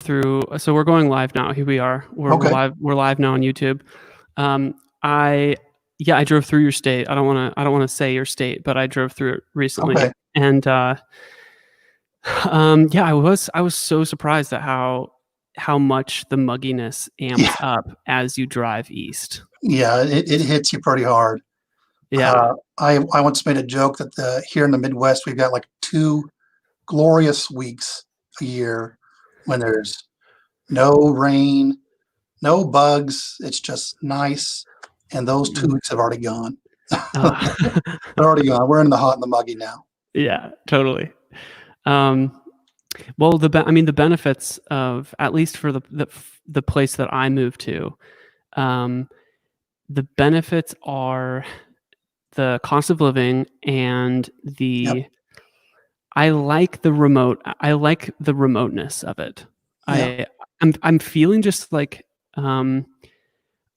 through. So we're going live now. Here we are. We're live. We're live now on YouTube. I drove through your state. I don't want to say your state, but I drove through it recently, and I was so surprised at how much the mugginess amps up as you drive east. Yeah, it hits you pretty hard. Yeah. I once made a joke that here in the Midwest we've got like 2 glorious weeks a year when there's no rain, no bugs. It's just nice, and those 2 weeks have already gone. They're already gone. We're in the hot and the muggy now. Yeah, totally. Well, the benefits of, at least for the place that I moved to, the benefits are the cost of living and I like the remoteness of it. Yeah. I'm feeling just like I'm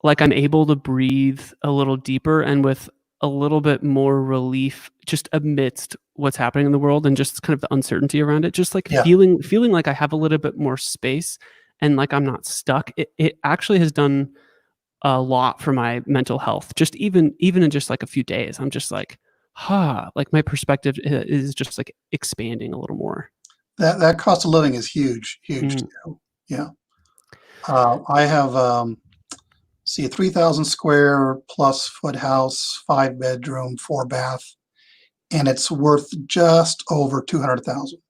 able to breathe a little deeper and with a little bit more relief just amidst what's happening in the world and just kind of the uncertainty around it. Just like feeling like I have a little bit more space and like I'm not stuck. It actually has done a lot for my mental health. Just even in just like a few days, I'm just like, like my perspective is just like expanding a little more. That cost of living is huge too. Yeah. I have a 3,000 square plus foot house, 5 bedroom, 4 bath, and it's worth just over 200,000.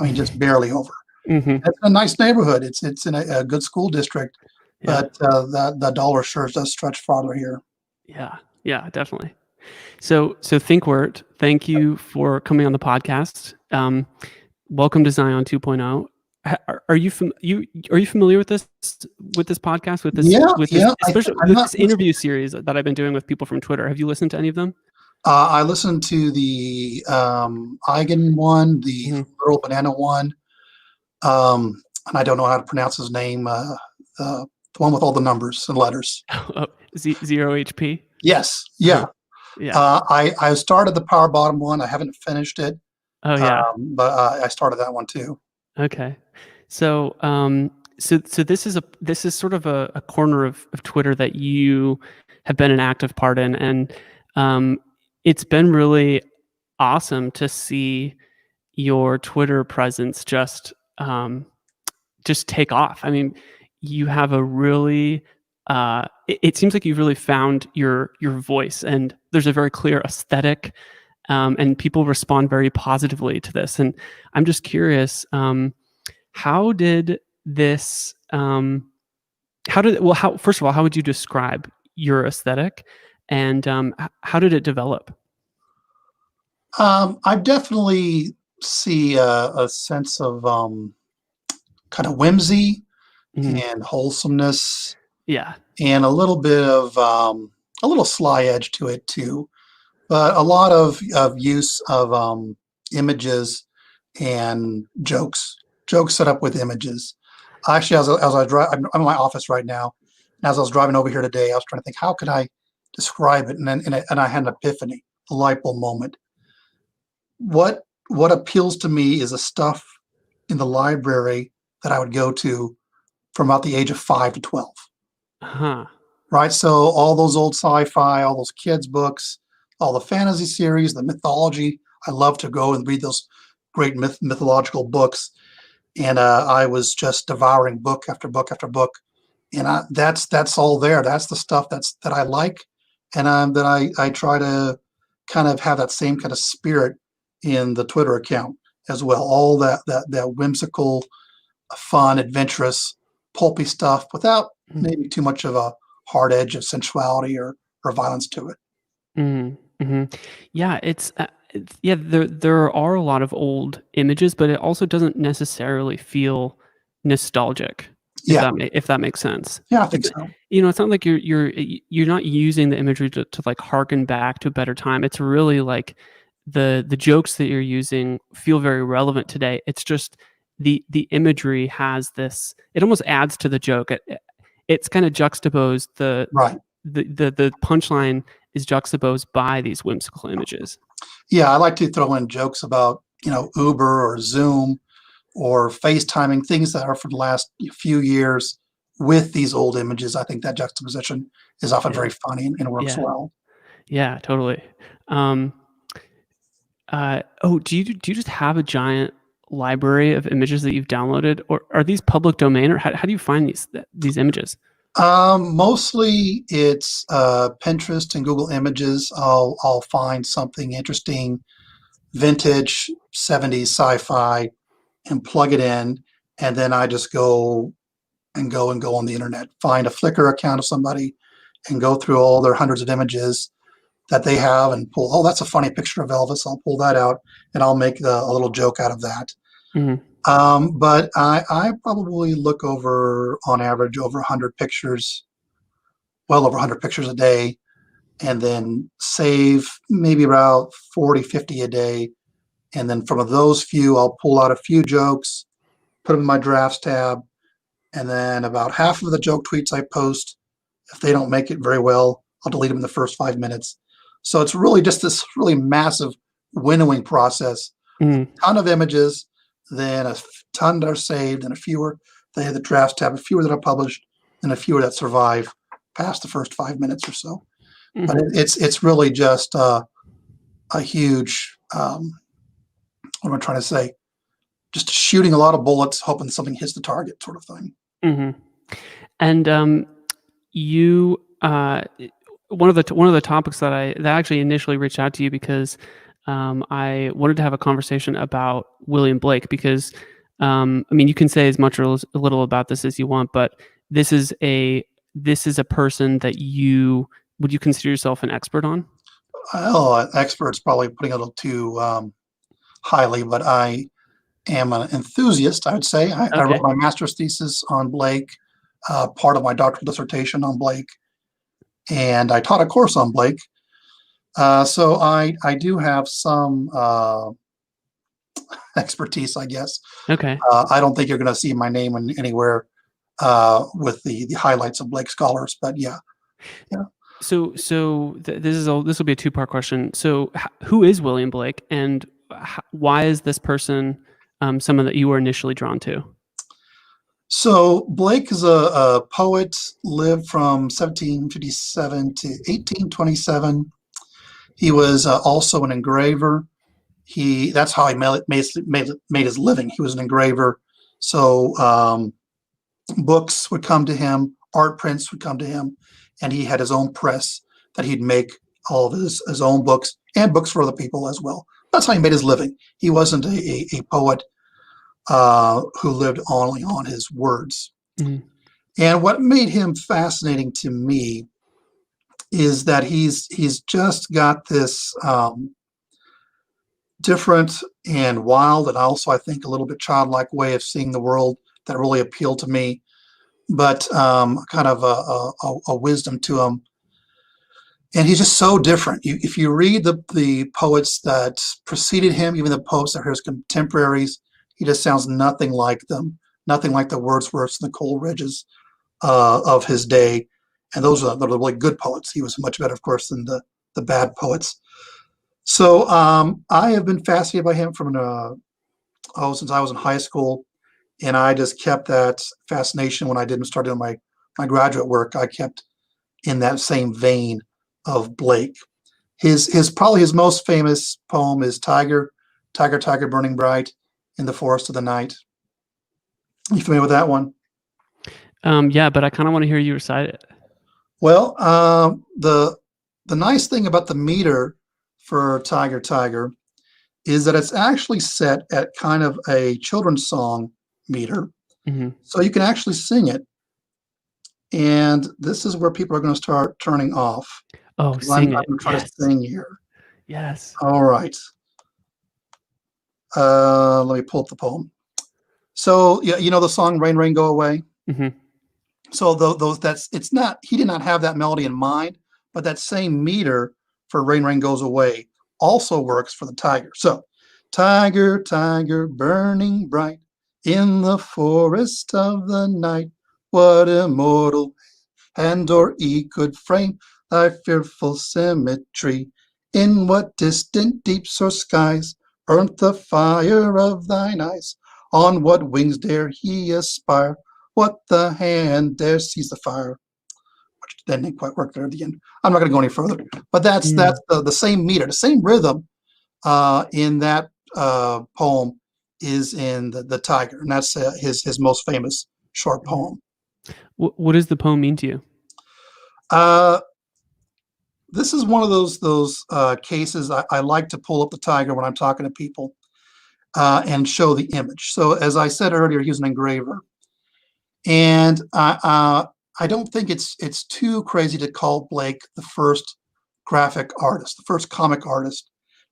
I mean, just barely over. Mm-hmm. It's a nice neighborhood. It's in a good school district, but the dollar sure does stretch farther here. Yeah, definitely. So Thnkwert, thank you for coming on the podcast. Welcome to Zion 2.0. Are you familiar with this podcast, especially with this interview series that I've been doing with people from Twitter? Have you listened to any of them? I listened to the Eigen one, the Little Banana one, and I don't know how to pronounce his name. The one with all the numbers and letters. Zero HP. Yes. Yeah. Yeah. I started the Power Bottom one. I haven't finished it. Oh yeah. But I started that one too. Okay. So this is sort of a corner of Twitter that you have been an active part in, and it's been really awesome to see your Twitter presence just take off. I mean, you have a really it seems like you've really found your voice, and there's a very clear aesthetic, and people respond very positively to this. And I'm just curious, how did this? First of all, how would you describe your aesthetic, and how did it develop? I definitely see a sense of kind of whimsy and wholesomeness. Yeah. And a little bit of a little sly edge to it too, but a lot of use of images and jokes set up with images. Actually, as I drive, I'm in my office right now, and as I was driving over here today, I was trying to think, how could I describe it? And I had an epiphany, a light bulb moment. What appeals to me is the stuff in the library that I would go to from about the age of 5 to 12. Right. So all those old sci-fi, all those kids' books, all the fantasy series, the mythology. I love to go and read those great mythological books. And I was just devouring book after book after book. And that's all there. That's the stuff that I like. And that I try to kind of have that same kind of spirit in the Twitter account as well. All that whimsical, fun, adventurous, pulpy stuff without maybe too much of a hard edge of sensuality or violence to it. Mm-hmm. Yeah, there are a lot of old images, but it also doesn't necessarily feel nostalgic. If that makes sense. Yeah, I think so. It's not like you're not using the imagery to like harken back to a better time. It's really like the jokes that you're using feel very relevant today. It's just the imagery has this. It almost adds to the joke. It's kind of juxtaposed. The punchline is juxtaposed by these whimsical images. Yeah, I like to throw in jokes about Uber or Zoom or FaceTiming things that are from the last few years with these old images. I think that juxtaposition is often Yeah. very funny and works Yeah. well. Yeah, totally. Do you just have a giant library of images that you've downloaded, or are these public domain, or how do you find these images? Mostly it's Pinterest and Google Images. I'll find something interesting, vintage 70s sci-fi, and plug it in, and then I just go on the internet, find a Flickr account of somebody, and go through all their hundreds of images that they have, and pull. Oh, that's a funny picture of Elvis. I'll pull that out, and I'll make a little joke out of that. Mhm. But I probably look over, on average, over 100 pictures, well over 100 pictures a day, and then save maybe about 40, 50 a day. And then from those few, I'll pull out a few jokes, put them in my drafts tab, and then about half of the joke tweets I post, if they don't make it very well, I'll delete them in the first 5 minutes. So it's really just this really massive winnowing process. Mhm. A ton of images, then a ton that are saved, and a fewer they have the drafts tab, a fewer that are published, and a fewer that survive past the first 5 minutes or so. But Mhm. it's really just a huge, what am I trying to say? Just shooting a lot of bullets, hoping something hits the target, sort of thing. Mhm. And you one of the topics that I actually initially reached out to you because I wanted to have a conversation about William Blake because I mean you can say as much or as little about this as you want, but this is a person that would you consider yourself an expert on? Well, expert's probably putting it a little too highly, but I am an enthusiast, I would say. I wrote Okay. my master's thesis on Blake, part of my doctoral dissertation on Blake, and I taught a course on Blake. So I do have some expertise, I guess. Okay. I don't think you're going to see my name anywhere with the highlights of Blake scholars, but yeah. This will be a two-part question. So who is William Blake, and why is this person someone that you were initially drawn to? So Blake is a poet, lived from 1757 to 1827. He was also an engraver. That's how he made his living. He was an engraver. So books would come to him, art prints would come to him, and he had his own press that he'd make all of his own books and books for other people as well. That's how he made his living. He wasn't a poet who lived only on his words. Mhm. And what made him fascinating to me is that he's just got this different and wild, and also I think a little bit childlike way of seeing the world that really appealed to me, but kind of a wisdom to him. And he's just so different. If you read the poets that preceded him, even the poets that are his contemporaries, he just sounds nothing like them, nothing like the Wordsworths and the Coleridges of his day. And those are the really good poets. He was much better, of course, than the bad poets. So I have been fascinated by him from since I was in high school, and I just kept that fascination when I didn't start doing my graduate work. I kept in that same vein of Blake. His probably his most famous poem is Tiger, Tiger, Tiger, Burning Bright in the Forest of the Night. You familiar with that one? Yeah, but I kind of want to hear you recite it. Well, the nice thing about the meter for Tiger, Tiger is that it's actually set at kind of a children's song meter. Mm-hmm. So you can actually sing it. And this is where people are going to start turning off. Oh, I'm sing it. going to try to Yes. sing here. Yes. All right. Let me pull up the poem. So yeah, you know the song "Rain, Rain, Go Away." Mm-hmm. So it's not. He did not have that melody in mind, but that same meter for "Rain, Rain Goes Away" also works for the tiger. So, tiger, tiger, burning bright in the forest of the night, what immortal hand or e could frame thy fearful symmetry? In what distant deeps or skies burnt the fire of thine eyes? On what wings dare he aspire? What the hand dare seize the fire? Which then didn't quite work there at the end. I'm not going to go any further. But that's the same meter, the same rhythm in that poem is in the Tiger, and that's his most famous short poem. What does the poem mean to you? This is one of those cases I like to pull up the Tiger when I'm talking to people and show the image. So as I said earlier, he's an engraver, and I don't think it's too crazy to call Blake the first graphic artist, the first comic artist,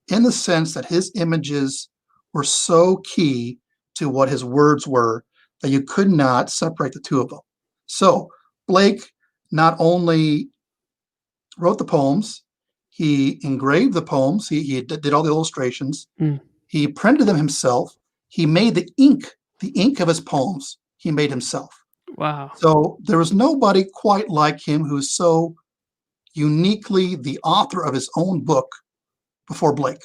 in the sense that his images were so key to what his words were that you could not separate the two of them. So Blake not only wrote the poems, he engraved the poems, he did all the illustrations, he printed them himself, he made the ink of his poems, he made himself. Wow. So there was nobody quite like him who's so uniquely the author of his own book before Blake,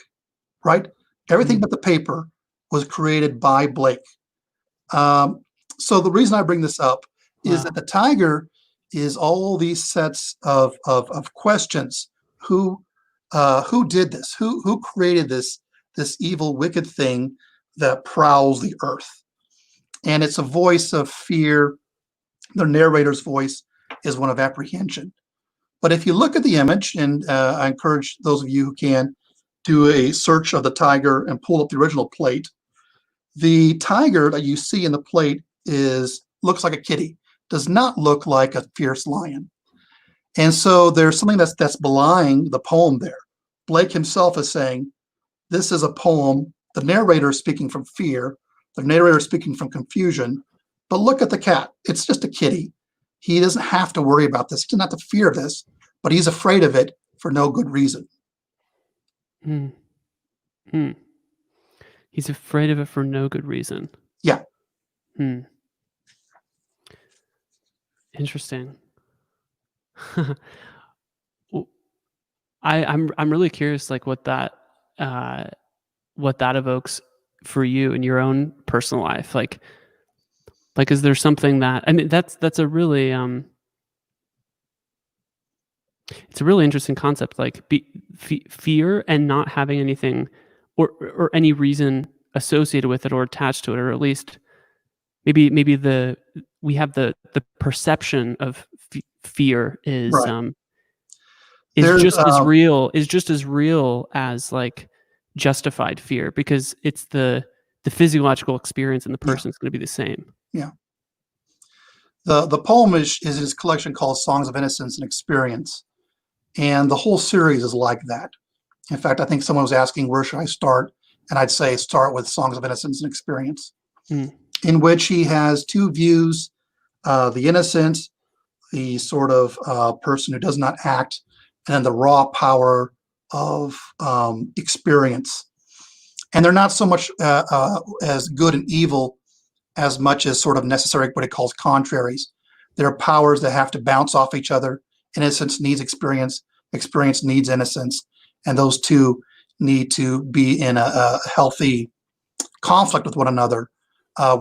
right? Everything but the paper was created by Blake. So the reason I bring this up is that the Tiger is all these sets of questions. Who did this? Who created this evil, wicked thing that prowls the earth? And it's a voice of fear. The narrator's voice is one of apprehension. But if you look at the image, and I encourage those of you who can do a search of the Tiger and pull up the original plate, the Tiger that you see in the plate looks like a kitty, does not look like a fierce lion. And so there's something that's belying the poem there. Blake himself is saying, this is a poem, the narrator is speaking from fear, the narrator is speaking from confusion, but look at the cat, it's just a kitty. He doesn't have to worry about this, he doesn't have to fear this, but he's afraid of it for no good reason. He's afraid of it for no good reason. Yeah. Interesting. I'm really curious, like what that evokes for you in your own personal life. Like is there something that, I mean, that's a really it's a really interesting concept, like fear and not having anything or any reason associated with it or attached to it, or at least maybe we have the perception of fear is Right. just as real as like justified fear, because it's the physiological experience in the person is going to be the same. Yeah. The poem is his collection called Songs of Innocence and Experience. And the whole series is like that. In fact, I think someone was asking, where should I start? And I'd say start with Songs of Innocence and Experience, in which he has two views, the innocent, the sort of person who does not act, and then the raw power of experience. And they're not so much as good and evil as much as sort of necessary, what he calls contraries. They're powers that have to bounce off each other. Innocence needs experience, experience needs innocence, and those two need to be in a healthy conflict with one another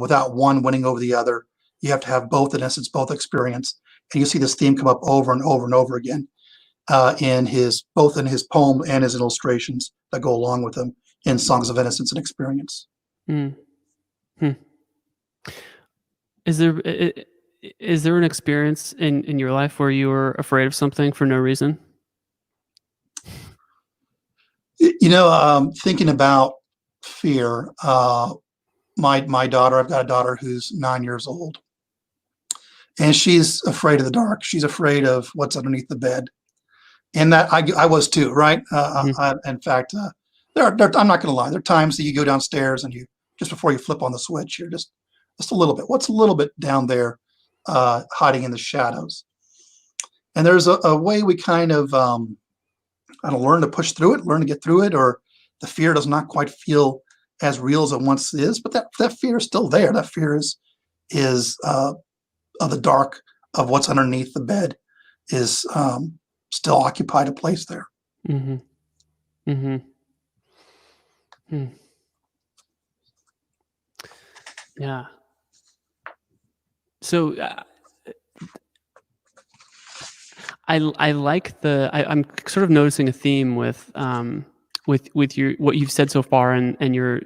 without one winning over the other. You have to have both innocence, both experience. And you see this theme come up over and over and over again both in his poem and his illustrations that go along with them in Songs of Innocence and Experience. Is there an experience in your life where you were afraid of something for no reason? Thinking about fear, my daughter, I've got a daughter who's 9 years old, and she's afraid of the dark. She's afraid of what's underneath the bed. And that I was too, right? In fact, I'm not going to lie. There are times that you go downstairs and you, just before you flip on the switch, you're just a little bit. What's a little bit down there hiding in the shadows? And there's a way we kind of, learn to push through it, learn to get through it, or the fear does not quite feel as real as it once is, but that fear is still there. That fear is of the dark, of what's underneath the bed, is still occupied a place there. Yeah. So I like I'm sort of noticing a theme with your what you've said so far and your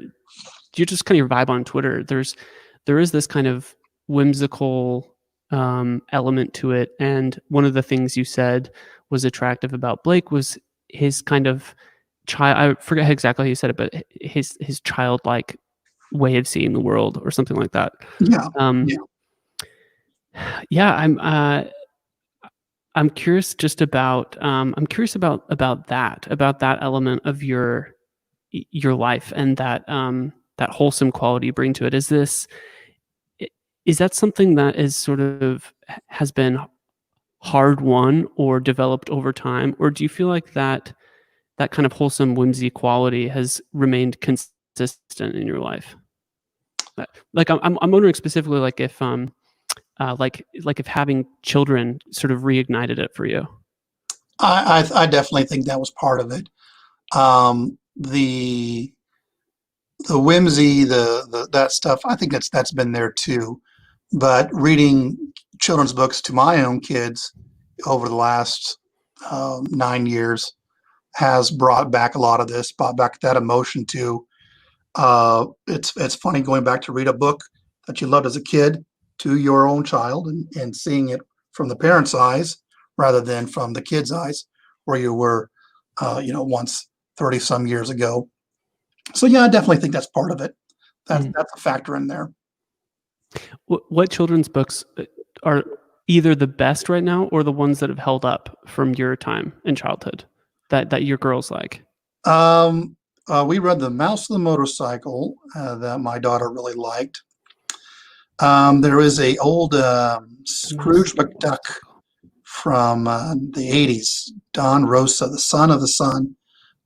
just kind of your vibe on Twitter. There is this kind of whimsical element to it, and one of the things you said was attractive about Blake was his kind of child. I forget exactly how you said it, but his childlike way of seeing the world, or something like that. Yeah. Um, Yeah. yeah, I'm curious just about that element of your life, and that that wholesome quality you bring to it. Is that something that is sort of has been hard won or developed over time, or do you feel like that kind of wholesome whimsy quality has remained consistent in your life? Like I'm wondering specifically, like if if having children sort of reignited it for you. I definitely think that was part of it. The whimsy, that stuff, I think that's been there too. But reading children's books to my own kids over the last 9 years has brought back a lot of this, brought back that emotion too. It's funny going back to read a book that you loved as a kid to your own child, and seeing it from the parent's eyes rather than from the kid's eyes, where you were, once 30 some years ago. So yeah, I definitely think that's part of it. That's a factor in there. What children's books are either the best right now, or the ones that have held up from your time in childhood that your girls like? We read The Mouse and the Motorcycle that my daughter really liked. There is a old Scrooge McDuck from the 80s, Don Rosa, the Son of the Sun,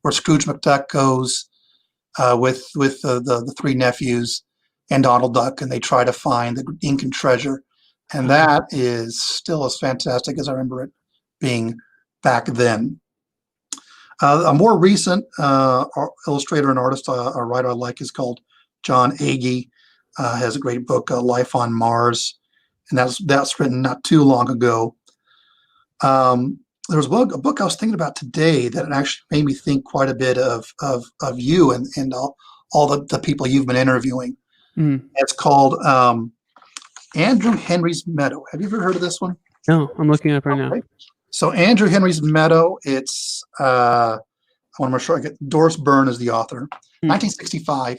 where Scrooge McDuck goes with the three nephews and Donald Duck, and they try to find the Incan treasure. And that is still as fantastic as I remember it being back then. A more recent illustrator and artist, a writer I like, is called Jon Agee. Has a great book, Life on Mars, and that's written not too long ago. There was a book I was thinking about today that actually made me think quite a bit of you and all the people you've been interviewing. It's called Andrew Henry's Meadow. Have you ever heard of this one? No, I'm looking it up right now. So Andrew Henry's Meadow, it's I want to make sure I get Doris Byrne is the author, 1965,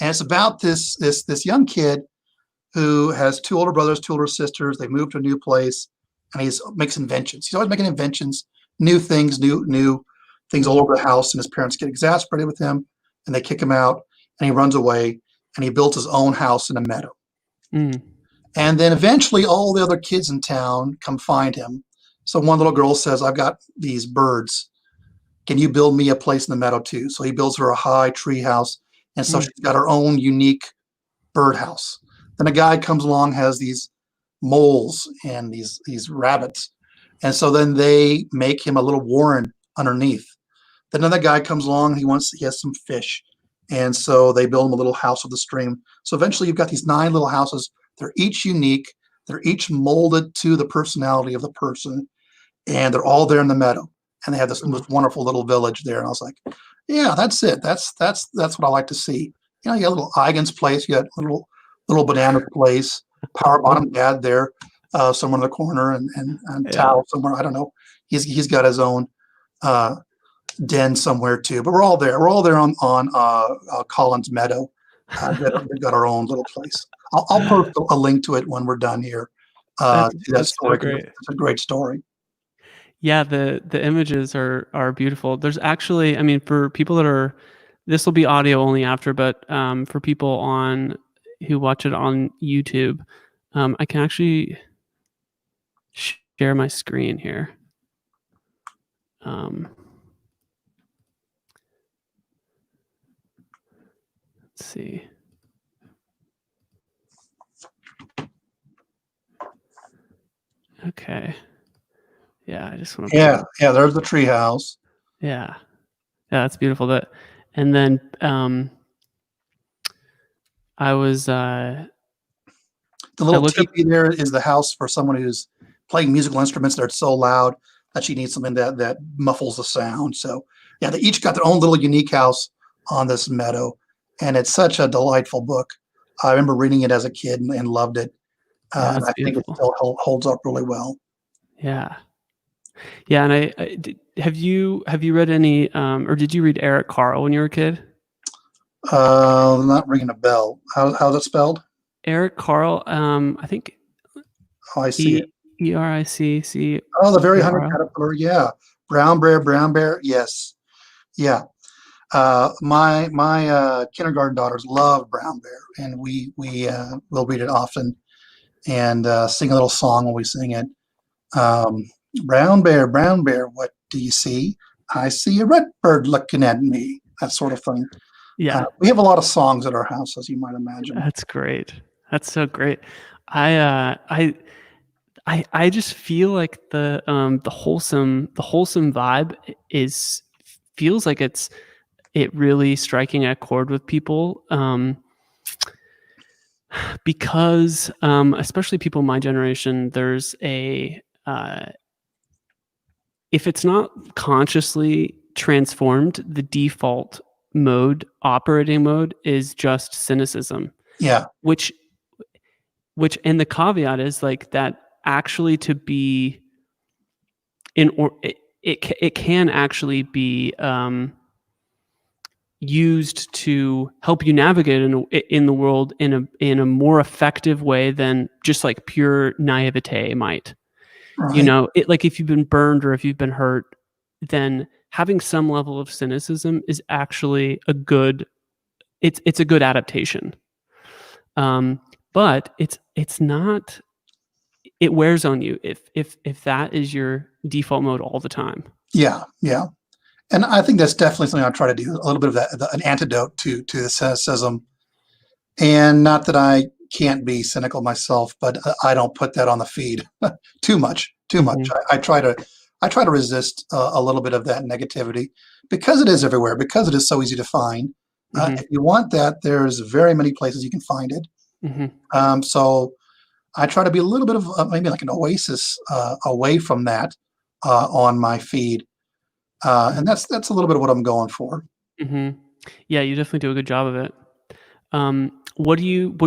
and it's about this young kid who has two older brothers, two older sisters. They moved to a new place, and he makes inventions. He's always making inventions, new things all over the house, and his parents get exasperated with him, and they kick him out, and he runs away, and he builds his own house in a meadow. And then eventually all the other kids in town come find him. So one little girl says, I've got these birds. Can you build me a place in the meadow too? So he builds her a high tree house. And so she's got her own unique birdhouse. Then a guy comes along, has these moles and these rabbits. And so then they make him a little warren underneath. Then another guy comes along, he has some fish. And so they build him a little house with a stream. So eventually you've got these 9 little houses. They're each unique. They're each molded to the personality of the person. And they're all there in the meadow. And they have this wonderful little village there. And I was like, yeah, that's it. That's what I like to see. You got a little Eigen's place. You got a little banana place. Power Bottom Dad there, somewhere in the corner, and Tao somewhere. I don't know. He's got his own den somewhere too. But we're all there. We're all there on Collins Meadow. We've got our own little place. I'll post a link to it when we're done here. That story. So great. It's a great story. Yeah, the images are beautiful. There's actually, I mean, for people that are, this will be audio only after, but for people who watch it on YouTube, I can actually share my screen here. Let's see. Okay. Yeah, I just want to. Yeah. There's the tree house. Yeah, that's beautiful. And then I was The I little looked up. teepee there is the house for someone who's playing musical instruments that are so loud that she needs something that muffles the sound. So yeah, they each got their own little unique house on this meadow, and it's such a delightful book. I remember reading it as a kid and loved it, Yeah, and that's I think it beautiful. still holds up really well. Yeah, yeah. And have you read any or did you read Eric Carle when you were a kid? Not ringing a bell. How's it spelled? Eric Carle, I think Oh, I see it. Oh, the Very Hungry Ericccarl. Caterpillar. Yeah, Brown Bear. Yes, yeah. My kindergarten daughters love Brown Bear, and we will read it often and sing a little song when we sing it. Um, Brown Bear, what do you see? I see a red bird looking at me. That sort of thing. Yeah, We have a lot of songs at our house, as you might imagine. that's great. That's so great. I uh, I I just feel like the wholesome vibe is feels like it really striking a chord with people, because especially people my generation, there's a if it's not consciously transformed, the default operating mode is just cynicism, Yeah, which and the caveat is like that actually to be in or it can actually be used to help you navigate in the world in a more effective way than just like pure naivete might. You right. know, it like if you've been burned or if you've been hurt, then having some level of cynicism is actually a good it's a good adaptation. Um, but it's not it wears on you if that is your default mode all the time. Yeah, yeah. And I think that's definitely something I try to do. A little bit of that, an antidote to the cynicism. And not that I can't be cynical myself, but I don't put that on the feed too much. Too much. Mhm, I try to resist a little bit of that negativity because it is everywhere. Because it is so easy to find. mhm, If you want that, there's very many places you can find it. mhm, So I try to be a little bit of maybe like an oasis away from that on my feed, and that's a little bit of what I'm going for. mhm. Yeah, you definitely do a good job of it. What do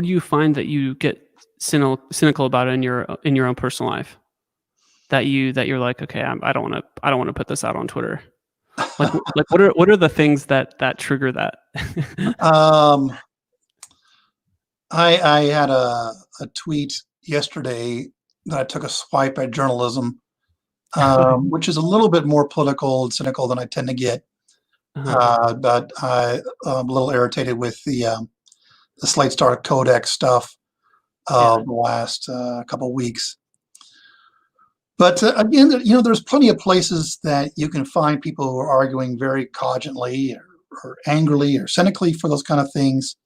you find that you get cynical about in your own personal life? That you're like, okay, I don't want to put this out on Twitter. Like what are the things that trigger that? um, I had a tweet yesterday that I took a swipe at journalism, which is a little bit more political and cynical than I tend to get. Uh-huh. But I'm a little irritated with the Slate Star Codex stuff Yeah. of the last couple weeks. But again, there's plenty of places that you can find people who are arguing very cogently or angrily or cynically for those kind of things.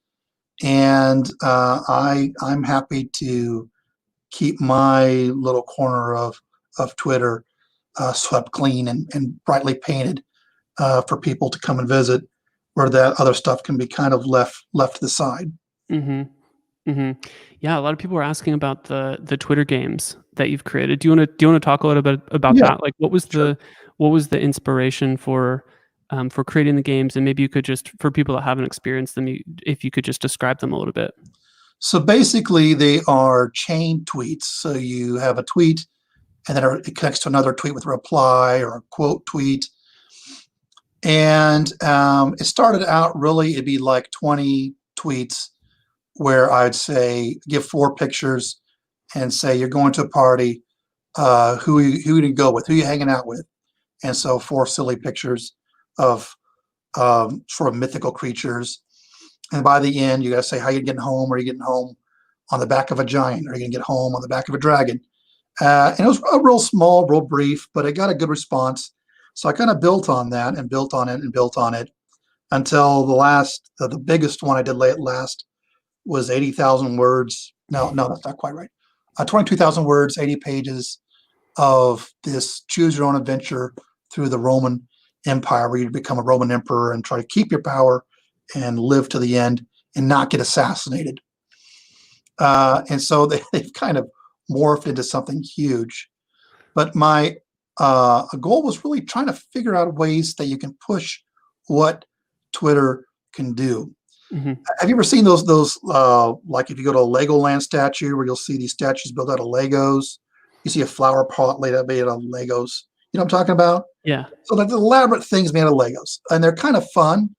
And I'm happy to keep my little corner of Twitter swept clean and brightly painted for people to come and visit, where that other stuff can be kind of left to the side. Mhm. Mhm. Yeah, a lot of people are asking about the Twitter games that you've created. Do you wanna talk a little bit about Yeah, that? Like, sure. what was the inspiration for creating the games? And maybe you could just for people that haven't experienced them, if you could just describe them a little bit. So basically, they are chain tweets. So you have a tweet, and then it connects to another tweet with a reply or a quote tweet. And it started out really, it'd be like 20 tweets where I'd say, give 4 pictures and say, you're going to a party. Who do you go with? Who are you hanging out with? And so 4 silly pictures of sort of mythical creatures. And by the end, you got to say how you getting home. Are you getting home on the back of a giant? Are you going to get home on the back of a dragon? And it was a real small, real brief, but it got a good response. So I kind of built on that and built on it and built on it until the biggest one I did late last was 80,000 words. No, that's not quite right. 22,000 words, 80 pages of this choose your own adventure through the Roman Empire, where you become a Roman emperor and try to keep your power and live to the end and not get assassinated. And so they've kind of morphed into something huge. But my goal was really trying to figure out ways that you can push what Twitter can do. Mm-hmm. Have you ever seen those like if you go to a Legoland statue where you'll see these statues built out of Legos? You see a flower pot made out of Legos. You know what I'm talking about? Yeah. So the elaborate things made out of Legos, and they're kind of fun,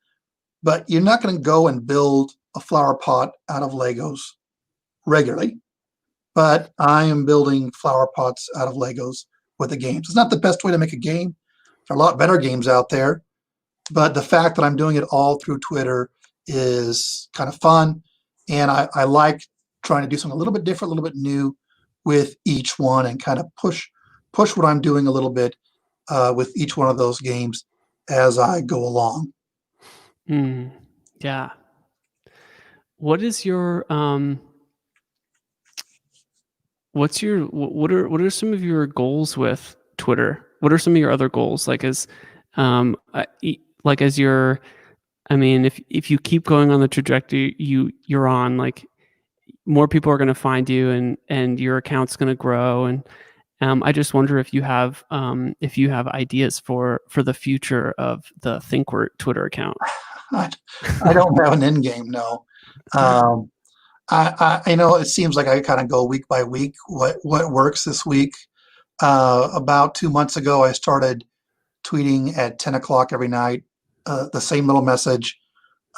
but you're not going to go and build a flower pot out of Legos regularly. But I am building flower pots out of Legos with the games. It's not the best way to make a game. There are a lot better games out there, but the fact that I'm doing it all through Twitter is kind of fun, and I like trying to do something a little bit different, a little bit new with each one, and kind of push what I'm doing a little bit with each one of those games as I go along. Yeah. What is your what are some of your goals with Twitter? What are some of your other goals? Like as your, I mean, if you keep going on the trajectory you're on, like more people are going to find you, and your account's going to grow. And I just wonder if you have ideas for the future of the Thnkwert Twitter account. I don't have an end game, no. I know it seems like I kind of go week by week. What works this week? About 2 months ago, I started tweeting at 10 o'clock every night, the same little message.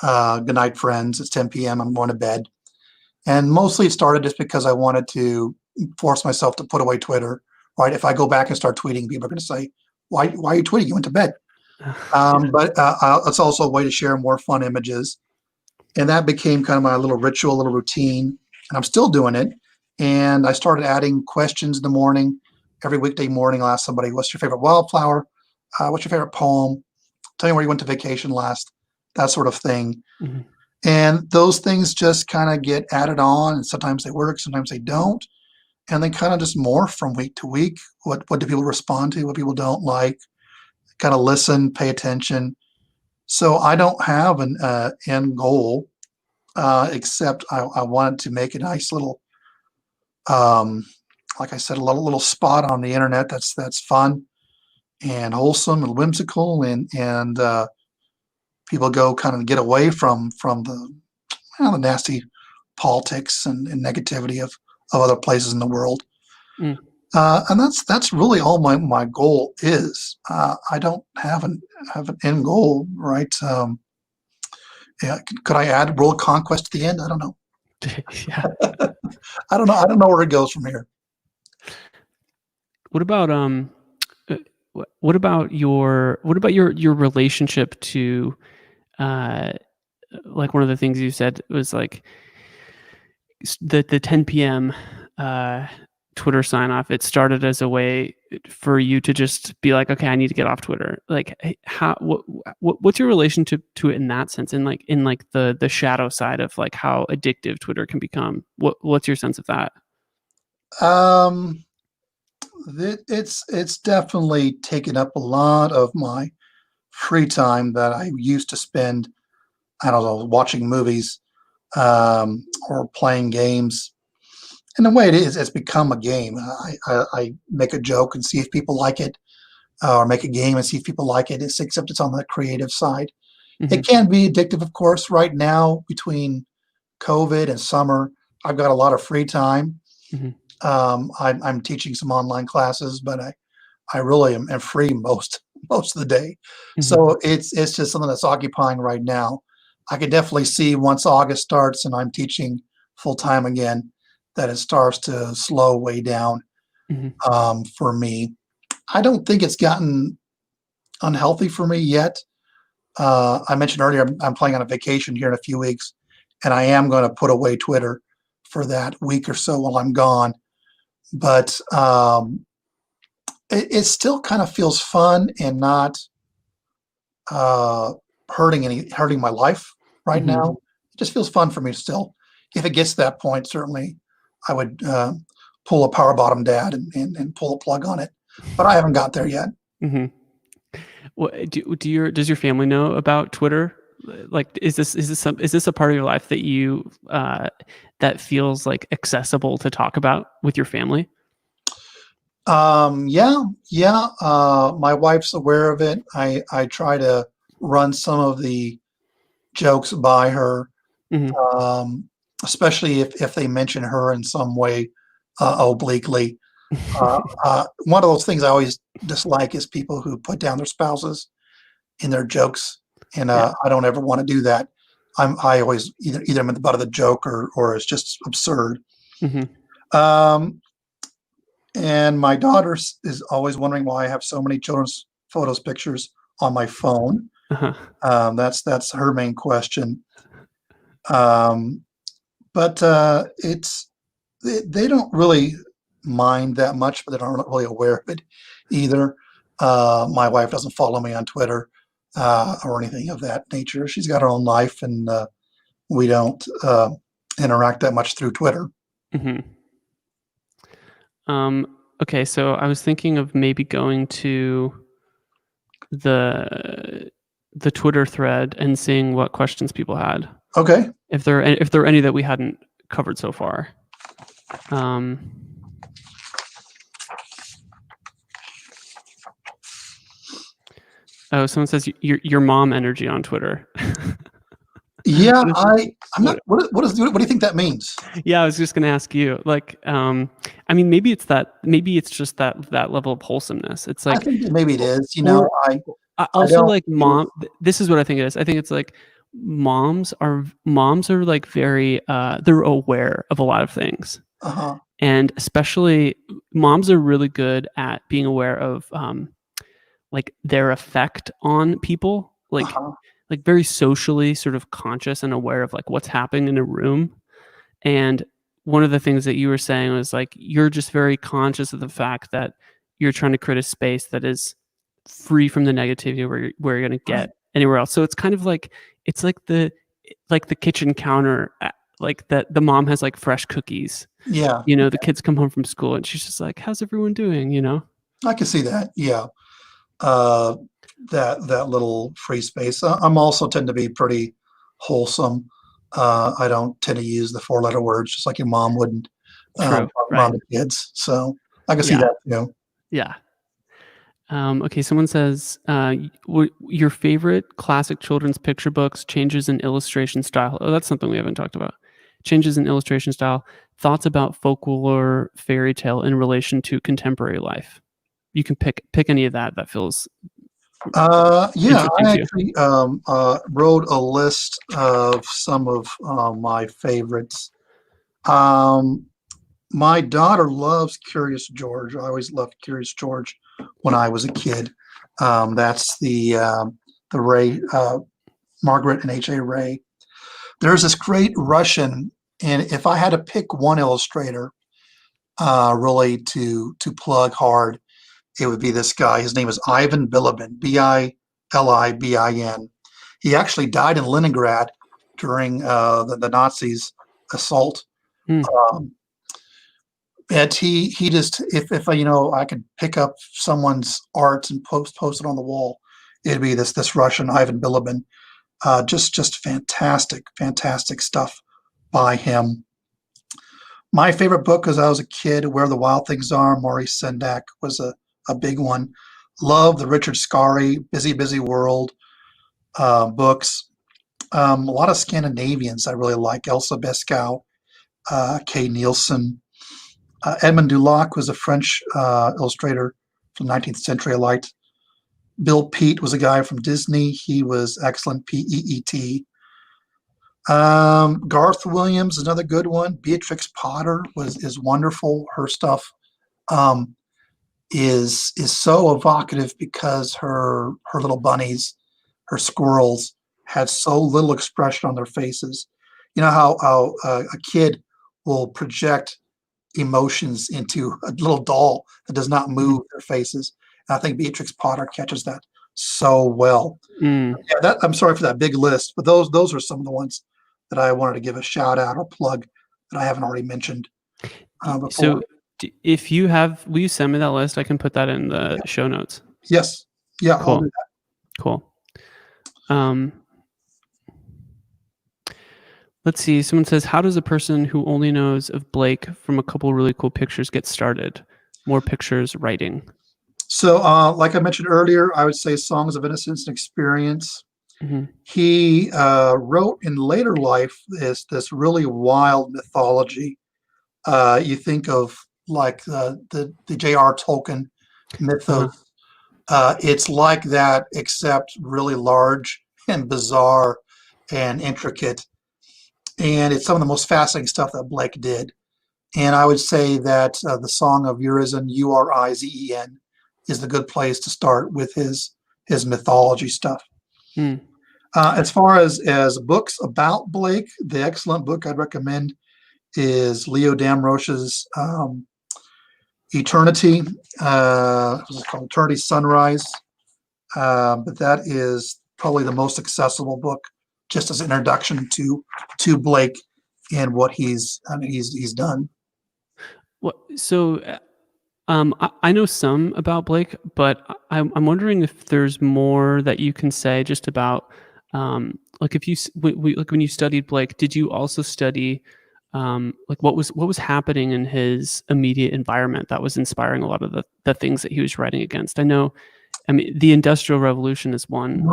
Good night, friends. It's 10 p.m. I'm going to bed. And mostly it started just because I wanted to force myself to put away Twitter. Right? If I go back and start tweeting, people are going to say, "Why are you tweeting? You went to bed." But it's also a way to share more fun images. And that became kind of my little ritual, little routine. And I'm still doing it. And I started adding questions in the morning. Every weekday morning, I'll ask somebody, "What's your favorite wildflower? What's your favorite poem? Tell me where you went to vacation last." That sort of thing. Mm-hmm. And those things just kind of get added on. And sometimes they work, sometimes they don't. And they kind of just morph from week to week. What do people respond to? What people don't like? Kind of listen, pay attention. So I don't have an end goal, except I wanted to make a nice little, like I said, a little spot on the internet that's fun and wholesome and whimsical, and people go kind of get away from the nasty politics and negativity of other places in the world. And that's really all my goal is. I don't have an end goal, right? Yeah, could I add world conquest at the end? I don't know. Yeah. I don't know. I don't know where it goes from here. What about your relationship to like one of the things you said was like the 10 p.m. Twitter sign off. It started as a way for you to just be like, okay, I need to get off Twitter. Like, what's your relationship to it in that sense? And like in like the shadow side of like how addictive Twitter can become. What's your sense of that? It's definitely taken up a lot of my free time that I used to spend, I don't know, watching movies or playing games. In a way, it's become a game. I make a joke and see if people like it, or make a game and see if people like it. Except it's on the creative side. Mm-hmm. It can be addictive, of course. Right now, between COVID and summer, I've got a lot of free time. Mm-hmm. I'm teaching some online classes, but I really am free most of the day. Mm-hmm. So it's just something that's occupying right now. I can definitely see once August starts and I'm teaching full time again, that it starts to slow way down. Mm-hmm. For me. I don't think it's gotten unhealthy for me yet. I mentioned earlier I'm planning on a vacation here in a few weeks, and I am going to put away Twitter for that week or so while I'm gone. But it still kind of feels fun and not hurting my life right mm-hmm. now. It just feels fun for me still. If it gets to that point, certainly I would pull a power bottom dad and pull a plug on it, but I haven't got there yet. Mm-hmm. Well, does your family know about Twitter? Like, is this a part of your life that you that feels like accessible to talk about with your family? Yeah. My wife's aware of it. I try to run some of the jokes by her, Hmm. um, especially if they mention her in some way obliquely. One of those things I always dislike is people who put down their spouses in their jokes, and Yeah. I don't ever want to do that. I always either I'm at the butt of the joke or it's just absurd. Hmm. Um, and my daughter is always wondering why I have so many children's photos pictures on my phone. Uh-huh. That's her main question. Um, but they don't really mind that much, but they aren't really aware of it either. My wife doesn't follow me on Twitter or anything of that nature. She's got her own life, and we don't interact that much through Twitter. Hmm. Okay, so I was thinking of maybe going to the Twitter thread and seeing what questions people had. Okay. If there are any that we hadn't covered so far. Oh, someone says your mom energy on Twitter. Yeah, I'm not. What do you think that means? Yeah, I was just gonna ask you. Like, I mean, maybe it's just that level of wholesomeness. It's I like, think that maybe it is. or I also don't like feel. this is what I think it is. I think it's like moms are like very they're aware of a lot of things. Uh-huh. And especially moms are really good at being aware of like their effect on people, Uh-huh. like very socially sort of conscious and aware of like what's happening in a room. And one of the things that you were saying was like you're just very conscious of the fact that you're trying to create a space that is free from the negativity where you're going to Right. get anywhere else. So it's kind of like it's like the kitchen counter, like that the mom has like fresh cookies. Yeah, The kids come home from school and she's just like, "How's everyone doing?" I can see that. Yeah. Uh, that little free space. I'm also tend to be pretty wholesome. I don't tend to use the four-letter words, just like your mom wouldn't True. around Right. the kids. So I can see Yeah. that too. Yeah. Okay, someone says your favorite classic children's picture books, changes in illustration style. Oh, that's something we haven't talked about. Changes in illustration style. Thoughts about folklore, fairy tale in relation to contemporary life. You can pick any of that feels Yeah, interesting I to you. actually wrote a list of some of my favorites. Um, my daughter loves Curious George. I always loved Curious George when I was a kid. That's the Ray Margret and H. Ray. There's this great Russian, and if I had to pick one illustrator, really to plug hard, it would be this guy. His name is Ivan Bilibin, Bilibin. He actually died in Leningrad during the Nazis' assault. Hmm. Um, and he just if I could pick up someone's art and post it on the wall, it'd be this Russian Ivan Bilibin. Just fantastic stuff by him. My favorite book as I was a kid, Where the Wild Things Are, Maurice Sendak was a big one. Love the Richard Scarry, Busy World books. A lot of Scandinavians I really like. Elsa Beskow, K. Nielsen. Edmund Dulac was a French illustrator from the 19th century I liked. Bill Peet was a guy from Disney. He was excellent, Peet. Garth Williams, another good one. Beatrix Potter is wonderful. Her stuff um, is so evocative because her little bunnies, her squirrels, had so little expression on their faces. You know how a kid will project emotions into a little doll that does not Mhm. move their faces. And I think Beatrix Potter catches that so well. Mm. Yeah, I'm sorry for that big list, but those are some of the ones that I wanted to give a shout out or plug that I haven't already mentioned before. So if you have, will you send me that list? I can put that in the Yeah. show notes. Yes. Yeah, I'll Cool. do that. Cool. Um, Let's see. Someone says, how does a person who only knows of Blake from a couple really cool pictures get started? More pictures, writing. So, like I mentioned earlier, I would say Songs of Innocence and Experience. Mm-hmm. He wrote in later life this really wild mythology. You think of like the J.R. Tolkien mythos. It's like that, except really large and bizarre and intricate. And it's some of the most fascinating stuff that Blake did. And I would say that the Song of Urizen, Urizen, is the good place to start with his mythology stuff. Mm. As far as books about Blake, the excellent book I'd recommend is Leo Damroche's Eternity. What's it called? Eternity Sunrise. But that is probably the most accessible book, just as an introduction to Blake and what he's done. What? So, I know some about Blake, but I'm wondering if there's more that you can say just about, like if you like when you studied Blake, did you also study, like what was happening in his immediate environment that was inspiring a lot of the things that he was writing against? I mean, the Industrial Revolution is one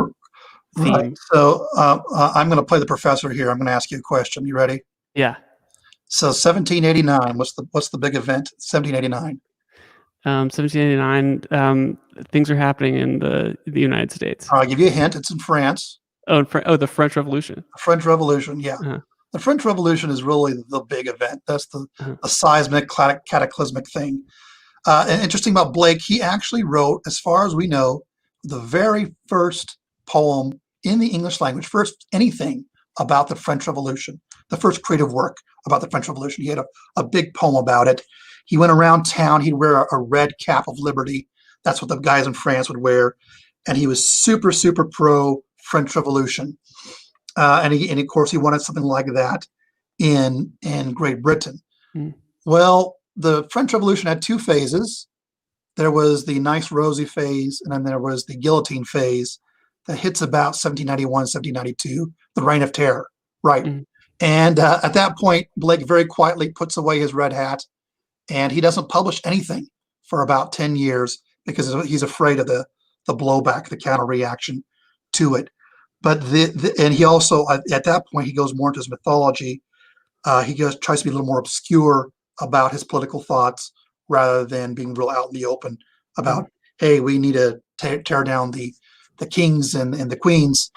theme. Right. So I'm going to play the professor here. I'm going to ask you a question. You ready? Yeah. So 1789. What's the big event? 1789. 1789. Things are happening in the United States. I'll give you a hint. It's in France. Oh, the French Revolution. The French Revolution. Yeah. Uh-huh. The French Revolution is really the big event. That's the seismic, cataclysmic thing. And interesting about Blake, he actually wrote, as far as we know, the very first poem in the English language, first anything about the French Revolution, the first creative work about the French Revolution. He had a big poem about it. He went around town. He'd wear a red cap of liberty. That's what the guys in France would wear. And he was super, super pro French Revolution. And of course, he wanted something like that in Great Britain. Mm. Well, the French Revolution had two phases. There was the nice rosy phase, and then there was the guillotine phase that hits about 1791, 1792, the Reign of Terror, right? Mm. And at that point, Blake very quietly puts away his red hat, and he doesn't publish anything for about 10 years because he's afraid of the blowback, the counter reaction to it. But and he also, at that point, he goes more into his mythology. He tries to be a little more obscure about his political thoughts rather than being real out in the open about, hey, we need to tear down the kings and the queens.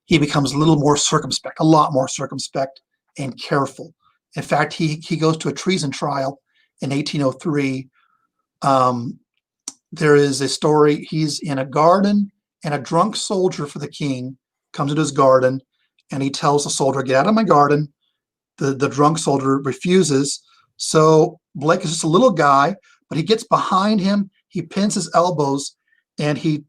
He becomes a little more circumspect, a lot more circumspect and careful. In fact, he goes to a treason trial in 1803. There is a story. He's in a garden, and a drunk soldier for the king comes into his garden, and he tells the soldier, "Get out of my garden." The drunk soldier refuses. So Blake is just a little guy, but he gets behind him. He pins his elbows, and he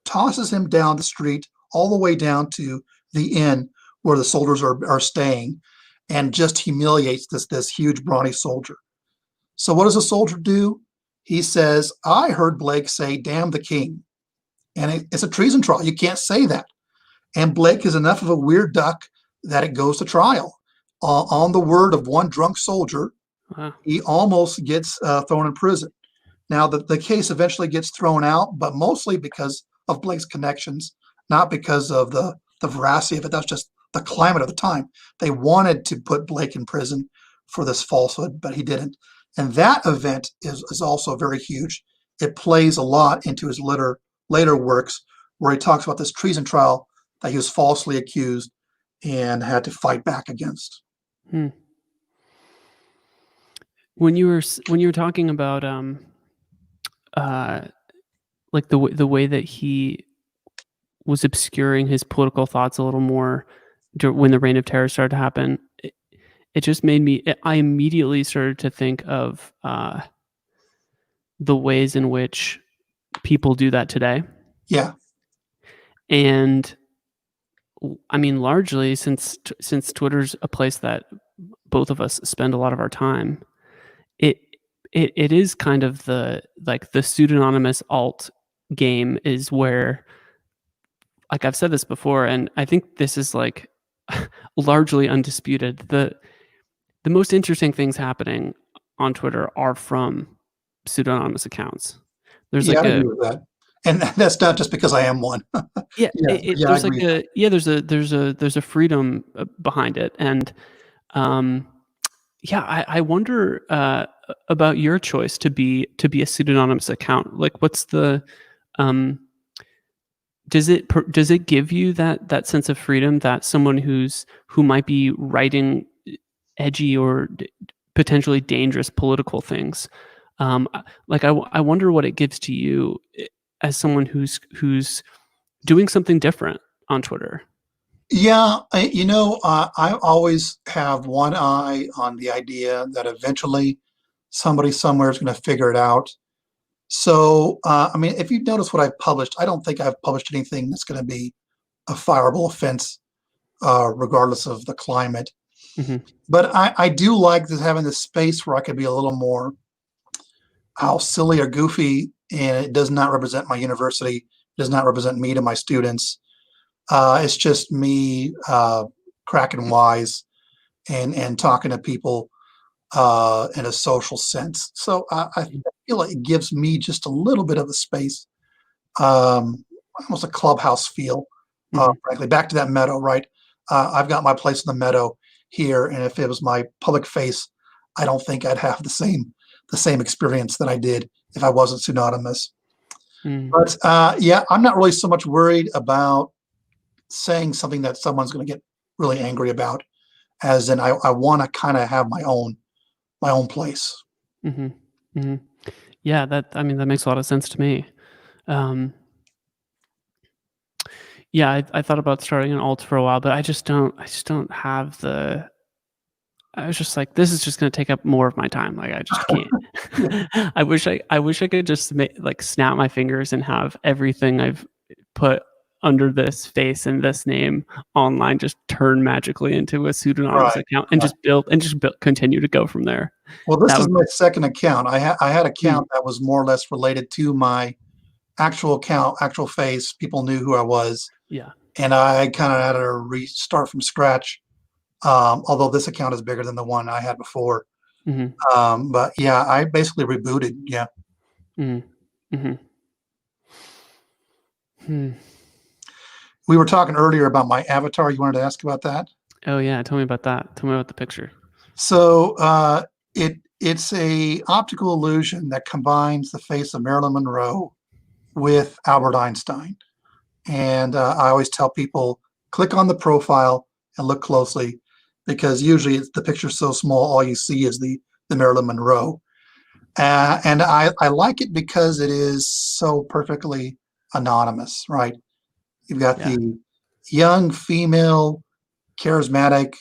tosses him down the street all the way down to the inn where the soldiers are staying, and just humiliates this huge brawny soldier. So what does the soldier do? He says, "I heard Blake say, 'Damn the king.'" And it's a treason trial. You can't say that. And Blake is enough of a weird duck that it goes to trial. On the word of one drunk soldier, he almost gets thrown in prison. Now, the case eventually gets thrown out, but mostly because of Blake's connections, not because of the veracity of it. That's just the climate of the time. They wanted to put Blake in prison for this falsehood, but he didn't. And that event is also very huge. It plays a lot into his later works, where he talks about this treason trial that he was falsely accused and had to fight back against. When you were talking about like the way that he was obscuring his political thoughts a little more when the Reign of Terror started to happen, it just made me. I immediately started to think of the ways in which people do that today. Yeah, and I mean, largely since Twitter's a place that both of us spend a lot of our time, it is kind of the pseudonymous alt game is where, like I've said this before, and I think this is like largely undisputed. The most interesting things happening on Twitter are from pseudonymous accounts. There's Yeah, like I a agree with that. And that's not just because I am one. yeah, Yeah, yeah, I there's like agree. a yeah, there's a freedom behind it, and um, yeah, I wonder about your choice to be a pseudonymous account. Like, what's the um, does it give you that sense of freedom that someone who might be writing edgy or potentially dangerous political things, like I wonder what it gives to you as someone who's doing something different on Twitter. Yeah, I always have one eye on the idea that eventually somebody somewhere is going to figure it out. So, I mean, if you've noticed what I've published, I don't think I've published anything that's going to be a fireable offense, regardless of the climate. Hmm. But I do like this, having this space where I could be a little more, how silly or goofy, and it does not represent my university, it does not represent me to my students. It's just me cracking wise and talking to people in a social sense. So I feel like it gives me just a little bit of a space, almost a clubhouse feel. Hmm. Frankly, back to that Meadow, right? I've got my place in the Meadow here, and if it was my public face, I don't think I'd have the same experience that I did if I wasn't pseudonymous. Mm. But yeah, I'm not really so much worried about saying something that someone's going to get really angry about, as in I want to kind of have my own place. Hmm. Hmm. Yeah, I mean that makes a lot of sense to me. Um, yeah, I thought about starting an alt for a while, but I just don't have the. I was just like, this is just going to take up more of my time. Like, I just can't. Yeah, I wish I could just like snap my fingers and have everything I've put under this face and this name online just turn magically into a pseudonymous right, account and right. just build, continue to go from there. Well, this That is would. my second account. I had an Mm, account that was more or less related to my actual account, actual face. People knew who I was, yeah. and I kind of had to restart from scratch. Although this account is bigger than the one I had before. Hmm. But yeah, I basically rebooted. Yeah. Hmm. Hmm. Hmm. We were talking earlier about my avatar. You wanted to ask about that? Oh yeah, tell me about that. Tell me about the picture. So it's a optical illusion that combines the face of Marilyn Monroe with Albert Einstein. And I always tell people, click on the profile and look closely, because usually the picture's so small, all you see is the Marilyn Monroe. And I like it because it is so perfectly anonymous, right? You've got Yeah. the young female, charismatic.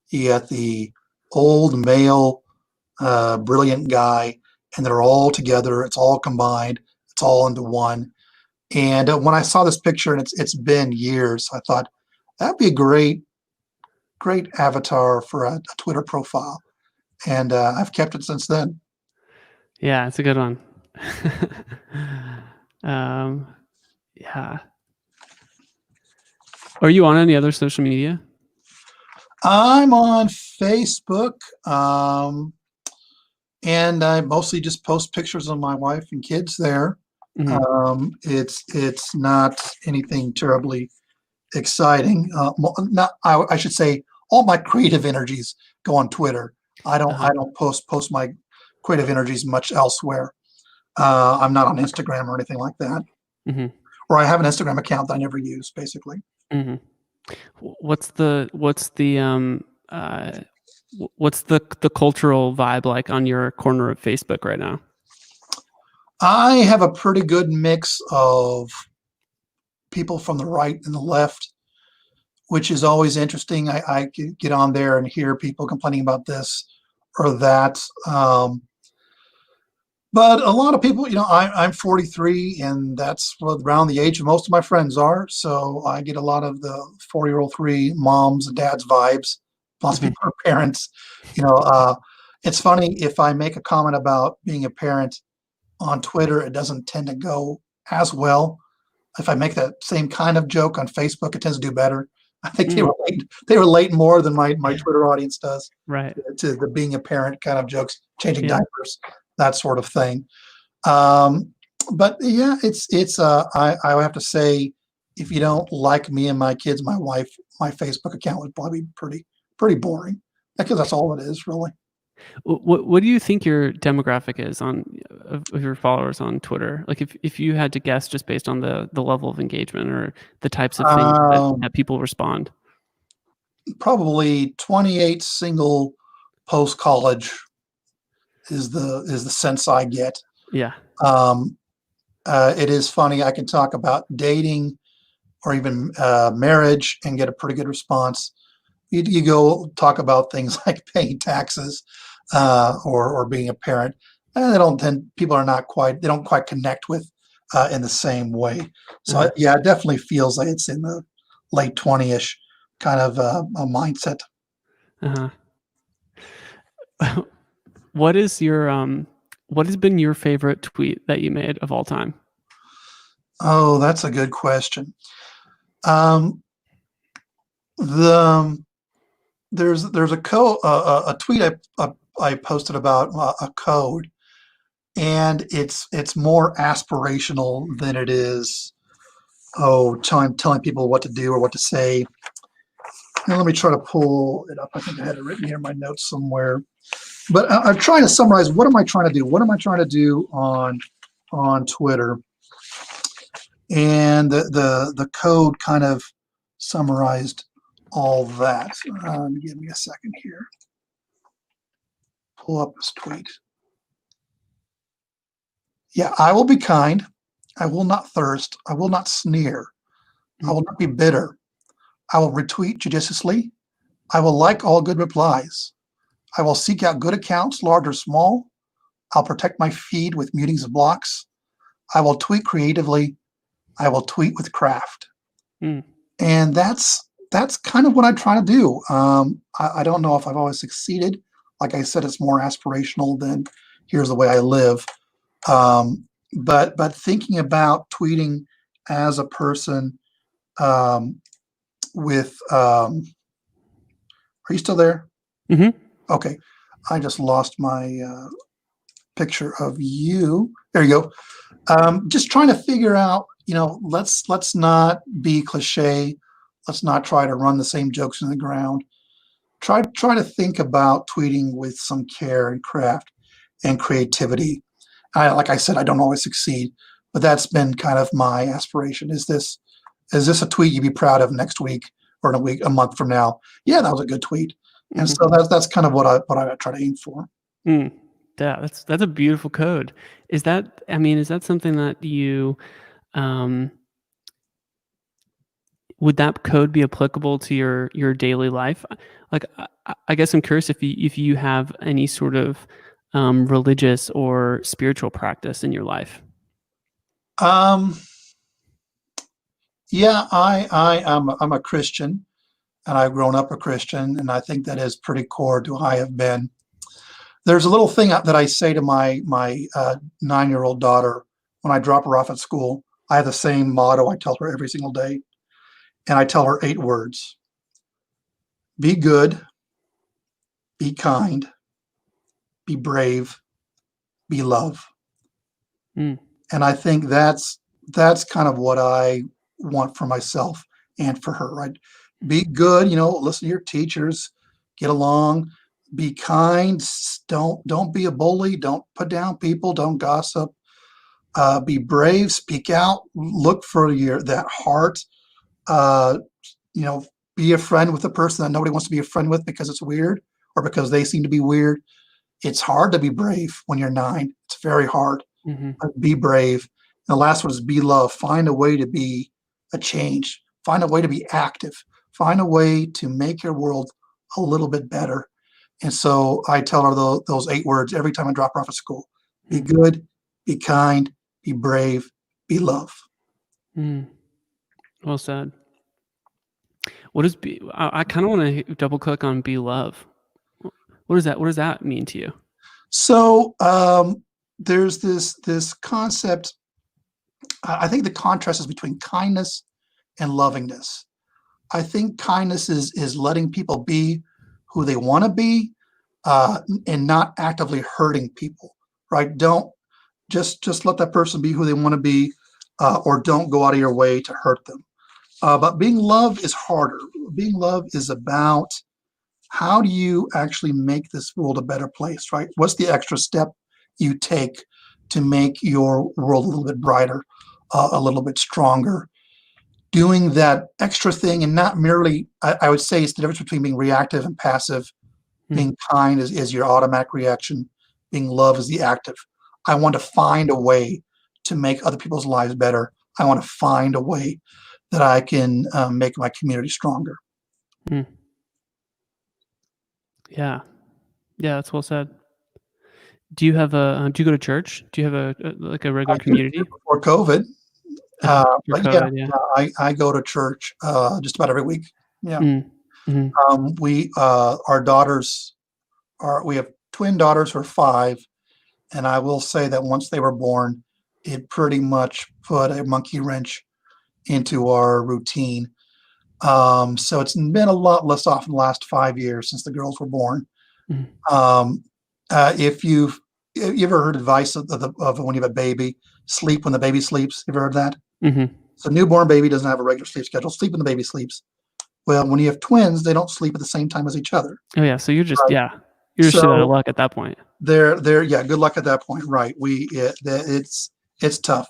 You got the old male, brilliant guy, and they're all together. It's all combined. It's all into one. And when I saw this picture, and it's been years, I thought that'd be a great avatar for a Twitter profile, and I've kept it since then. Yeah, it's a good one. um, yeah. Are you on any other social media? I'm on Facebook, and I mostly just post pictures of my wife and kids there. Hmm. It's not anything terribly exciting. Not I should say, all my creative energies go on Twitter. I Uh-huh. don't post my creative energies much elsewhere. I'm not on Instagram or anything like that, Hmm. or I have an Instagram account that I never use, basically. Hmm. Uh, what's the cultural vibe like on your corner of Facebook right now? I have a pretty good mix of people from the right and the left, which is always interesting. I get on there and hear people complaining about this or that. But a lot of people, I'm 43, and that's around the age of most of my friends are. So I get a lot of the 4-year-old three moms and dads vibes. Lots of Hmm. people are parents. You know, uh, it's funny, if I make a comment about being a parent on Twitter, it doesn't tend to go as well. If I make that same kind of joke on Facebook, it tends to do better. I think Mm, they relate more than my Twitter audience does right. to the being a parent kind of jokes, changing Yeah. diapers, that sort of thing. Um, but yeah, I would have to say, if you don't like me and my kids, my wife, my Facebook account would probably be pretty boring, because that's all it is, really. What do you think your demographic is of your followers on Twitter? Like if you had to guess just based on the level of engagement or the types of things Um, that people respond. Probably 28 single post college is the sense I get. Yeah. Um, it is funny. I can talk about dating or even marriage and get a pretty good response. You go talk about things like paying taxes or being a parent, and people are not quite, they don't quite connect with in the same way. So Uh-huh. yeah, it definitely feels like it's in the late 20ish kind of a mindset. Uh-huh. What is your what has been your favorite tweet that you made of all time? Oh, that's a good question. Um, the there's a tweet I posted about a code, and it's more aspirational than it is telling people what to do or what to say. And let me try to pull it up. I think I had it written here in my notes somewhere. But I'm trying to summarize. What am I trying to do? What am I trying to do on Twitter? And the code kind of summarized all that. Give me a second here. Pull up this tweet. Yeah, I will be kind. I will not thirst. I will not sneer. I will not be bitter. I will retweet judiciously. I will like all good replies. I will seek out good accounts, large or small. I'll protect my feed with mutings of blocks. I will tweet creatively. I will tweet with craft. Mm. And that's kind of what I try to do. I don't know if I've always succeeded. Like I said, it's more aspirational than here's the way I live. But thinking about tweeting as a person with are you still there? Mm-hmm. Okay, I just lost my picture of you. There you go. Just trying to figure out, let's not be cliche. Let's not try to run the same jokes in the ground. Try to think about tweeting with some care and craft and creativity. Like I said, I don't always succeed, but that's been kind of my aspiration. Is this a tweet you'd be proud of next week or a month from now? Yeah, that was a good tweet. And Mm-hmm. so that's kind of what I try to aim for. Mm. Yeah, that's a beautiful code. Is that something that you um would that code be applicable to your daily life? Like, I guess I'm curious if you have any sort of religious or spiritual practice in your life. Um, yeah, I'm a Christian, and I've grown up a Christian, and I think that is pretty core to who I have been. There's a little thing that I say to my 9-year-old daughter when I drop her off at school. I have the same motto I tell her every single day, and I tell her 8 words: be good, be kind, be brave, be love. Mm. And I think that's kind of what I want for myself and for her, right? Be good, listen to your teachers, get along, be kind, don't be a bully, don't put down people, don't gossip, be brave, speak out, look for that heart, uh, you know, be a friend with a person that nobody wants to be a friend with because it's weird or because they seem to be weird. It's hard to be brave when you're 9. It's very hard. Mhm. Be brave. And the last one is be love. Find a way to be a change. Find a way to be active. Find a way to make your world a little bit better. And so I tell her those 8 words every time I drop her off at school: be Mm. good, be kind, be brave, be love. Mm. Well said. What is be I kinda wanna double click on be love. What does that mean to you? So there's this concept. I think the contrast is between kindness and lovingness. I think kindness is letting people be who they want to be, and not actively hurting people, right? Don't just let that person be who they want to be, or don't go out of your way to hurt them. But being love is harder. Being love is about how do you actually make this world a better place, right? What's the extra step you take to make your world a little bit brighter, a little bit stronger? Doing that extra thing, and not merely, I would say it's the difference between being reactive and passive. Being kind is your automatic reaction. Being love is the active. I want to find a way to make other people's lives better. I want to find a way that I can make my community stronger. Mm. Yeah. Yeah, that's well said. Do you go to church? Do you have like a regular I did community? before COVID, For but COVID, yeah. I go to church just about every week. Yeah, Mm. Mhm. we our daughters we have twin daughters who are 5, and I will say that once they were born, it pretty much put a monkey wrench into our routine. So it's been a lot less often the last 5 years since the girls were born. Mhm. If you ever heard advice of when you have a baby, sleep when the baby sleeps? You ever heard that? Mhm. So newborn baby doesn't have a regular sleep schedule. Sleep when the baby sleeps. Well, when you have twins, they don't sleep at the same time as each other. Oh, yeah, so you're just Right. you're just shit out of So luck at that point. they're yeah, good luck at that point. Right. It's tough.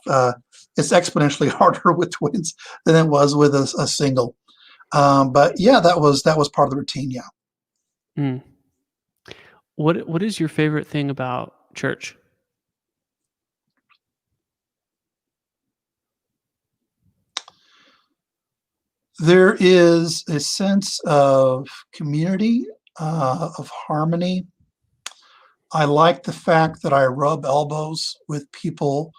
It's exponentially harder with twins than it was with a single. But yeah, that was part of the routine. Yeah. Mm. What is your favorite thing about church? There is a sense of community, of harmony. I like the fact that I rub elbows with people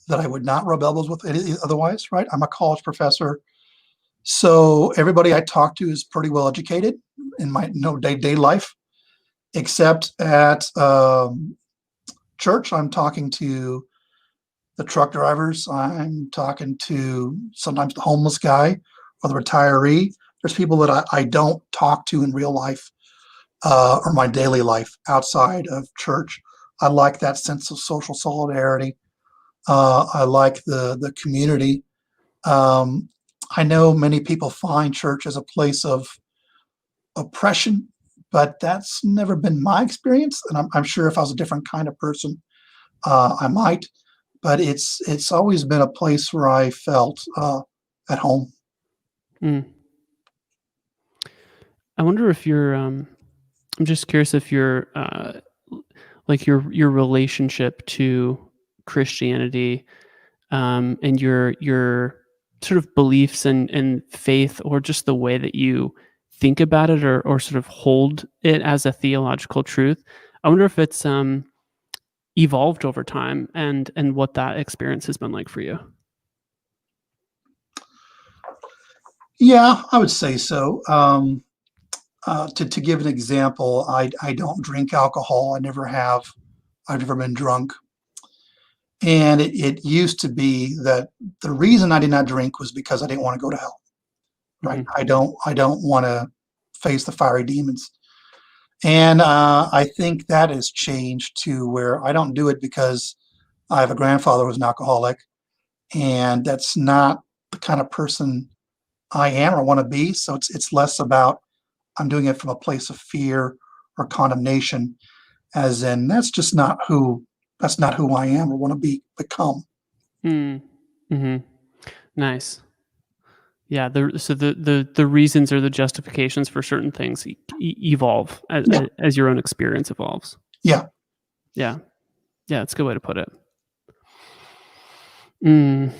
that I would not rub elbows with otherwise, right? I'm a college professor. So everybody I talk to is pretty well educated in my day-to-day life, except at church. I'm talking to the truck drivers. I'm talking to sometimes the homeless guy or the retiree. There's people that I don't talk to in real life, or my daily life outside of church. I like that sense of social solidarity. I like the community. Um, I know many people find church as a place of oppression, but that's never been my experience. And I'm sure if I was a different kind of person, I might. But it's always been a place where I felt at home. Mm. I wonder if you're, I'm just curious if you're, like your relationship to Christianity, and your sort of beliefs and faith, or just the way that you think about it, or sort of hold it as a theological truth. I wonder if it's evolved over time, and what that experience has been like for you. Yeah, I would say so. To give an example, I don't drink alcohol. I never have. I've never been drunk. And it used to be that the reason I did not drink was because I didn't want to go to hell. Right? Mhm. I don't want to face the fiery demons. And I think that has changed to where I don't do it because I have a grandfather who was an alcoholic, and that's not the kind of person I am or want to be. So it's less about I'm doing it from a place of fear or condemnation, as in that's not who I am or want to become. Mm. Mhm. Nice. Yeah, the reasons or the justifications for certain things evolve Yeah, as your own experience evolves. yeah. Yeah. Yeah, that's a good way to put it. Mm.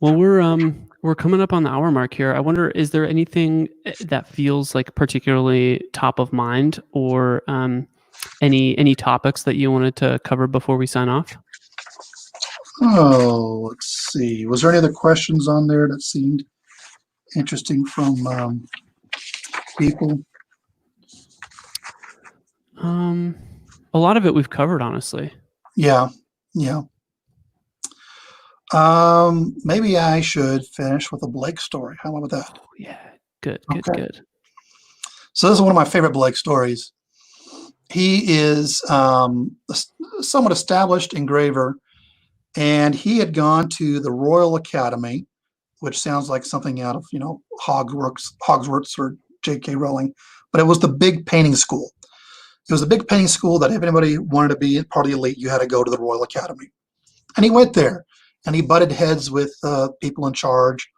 Well, we're coming up on the hour mark here. I wonder, is there anything that feels like particularly top of mind, or any topics that you wanted to cover before we sign off? Oh, let's see. Was there any other questions on there that seemed interesting from people? Um, a lot of it we've covered, honestly. Yeah, yeah. Maybe I should finish with a Blake story. How about that? Oh, yeah. Good. Okay. So this is one of my favorite Blake stories. He is a somewhat established engraver, and he had gone to the Royal Academy, which sounds like something out of Hogwarts or J.K. Rowling, but it was the big painting school. It was a big painting school that if anybody wanted to be part of the elite, you had to go to the Royal Academy. And he went there, and he butted heads with people in charge,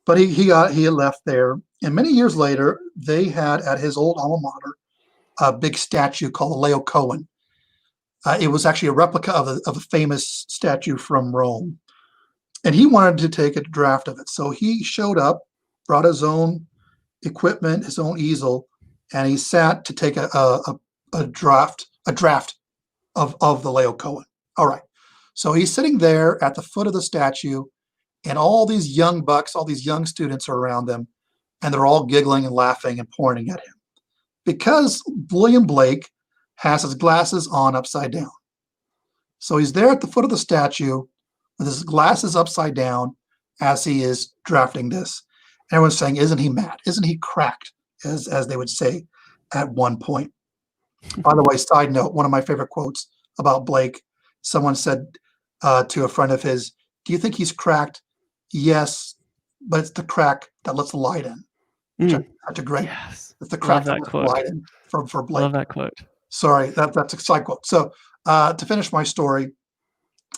but he had left there. And many years later, they had at his old alma mater a big statue called the Leo Cohen. It was actually a replica of a famous statue from Rome. And he wanted to take a draft of it. So he showed up, brought his own equipment, his own easel, and he sat to take a draft of the Leo Cohen. All right. So he's sitting there at the foot of the statue, and all these young bucks, all these young students are around them, and they're all giggling and laughing and pointing at him. Because William Blake has his glasses on upside down. So he's there at the foot of the statue with his glasses upside down as he is drafting this. And everyone's saying, isn't he mad? Isn't he cracked? As they would say at one point. By the way, side note, one of my favorite quotes about Blake, someone said to a friend of his, do you think he's cracked? Yes, but it's the crack that lets the light in. Such a great, yes. It's the crack that lets the light in for Blake. Love that quote. Sorry, that's a side quote. So to finish my story,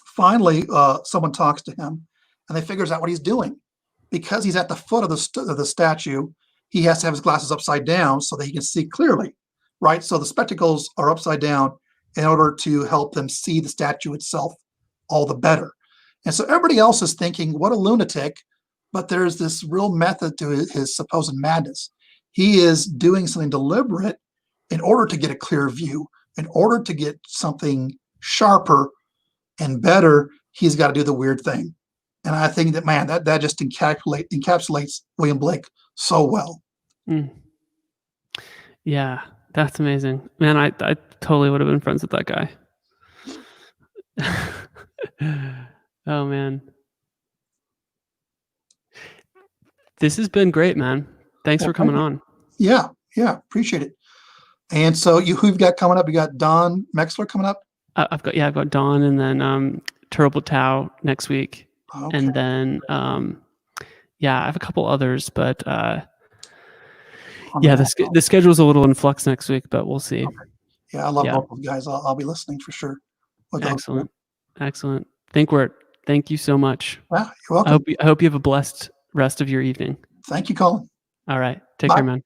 finally, someone talks to him, and they figures out what he's doing. Because he's at the foot of the statue, he has to have his glasses upside down so that he can see clearly, right? So the spectacles are upside down in order to help them see the statue itself all the better. And so everybody else is thinking, what a lunatic, but there's this real method to his supposed madness. He is doing something deliberate in order to get a clear view, in order to get something sharper and better, he's got to do the weird thing. And I think that, man, that just encapsulates William Blake so well. Yeah, that's amazing. Man, I totally would have been friends with that guy. Oh, man. This has been great, man. Thanks for coming on. Yeah, appreciate it. And so who you've got coming up? You got Don Mexler coming up? I've got Don, and then Turbo Tau next week. Okay. And then, I have a couple others, but the schedule's a little in flux next week, but we'll see. Okay. Yeah, I love both of you guys. I'll be listening for sure. Excellent. Thnkwert, thank you so much. Yeah, you're welcome. I hope you have a blessed rest of your evening. Thank you, Colin. All right. Take care, man.